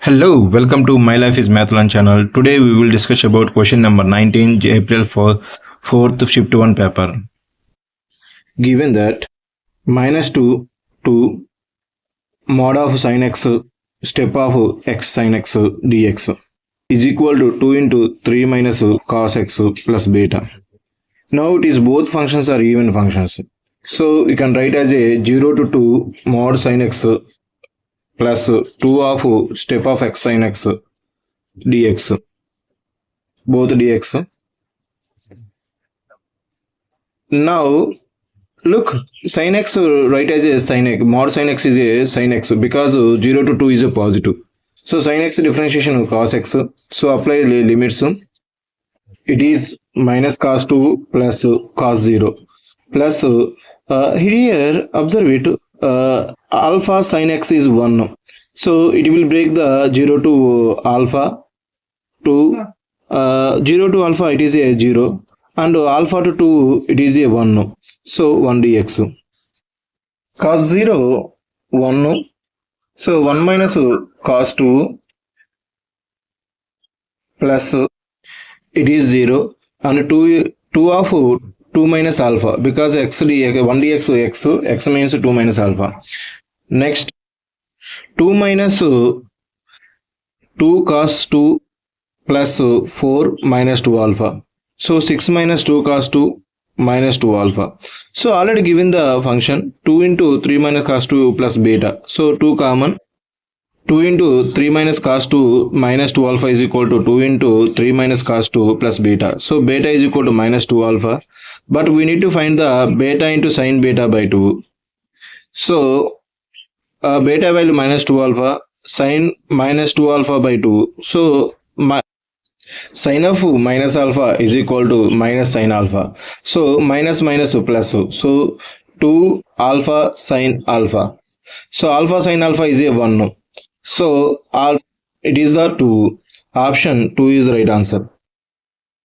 Hello, welcome to My Life is Mathlan channel. Today we will discuss about question number 19, April 4th shift 1 paper. Given that minus 2 to mod of sin x step of x sin x dx is equal to 2 into 3 minus cos x plus beta. Now it is both functions are even functions. So we can write as a 0 to 2 mod sin x plus 2 of step of x sin x dx, both dx. Now look, sin x write as a sin x, mod sin x is a sin x because 0 to 2 is a positive. So sin x differentiation of cos x. So apply limits. It is minus cos 2 plus cos 0 plus here observe it, alpha sin x is 1. So it will break the 0 to alpha to 0 to alpha it is a 0 and alpha to 2 it is a 1. So 1 dx. Cos 0 1. So 1 minus cos 2 plus it is 0 and 2 of 2 minus alpha because x dx 1 dx x means 2 minus alpha. Next 2 minus 2 cos 2 plus 4 minus 2 alpha. So 6 minus 2 cos 2 minus 2 alpha. So already given the function 2 into 3 minus cos 2 plus beta. So 2 common. 2 into 3 minus cos 2 minus 2 alpha is equal to 2 into 3 minus cos 2 plus beta. So beta is equal to minus 2 alpha. But we need to find the beta into sin beta by 2. So beta value minus 2 alpha, sin minus 2 alpha by 2. So sin of minus alpha is equal to minus sin alpha. So minus minus plus. So 2 alpha sin alpha. So alpha sin alpha is a 1. So it is the 2. Option 2 is the right answer.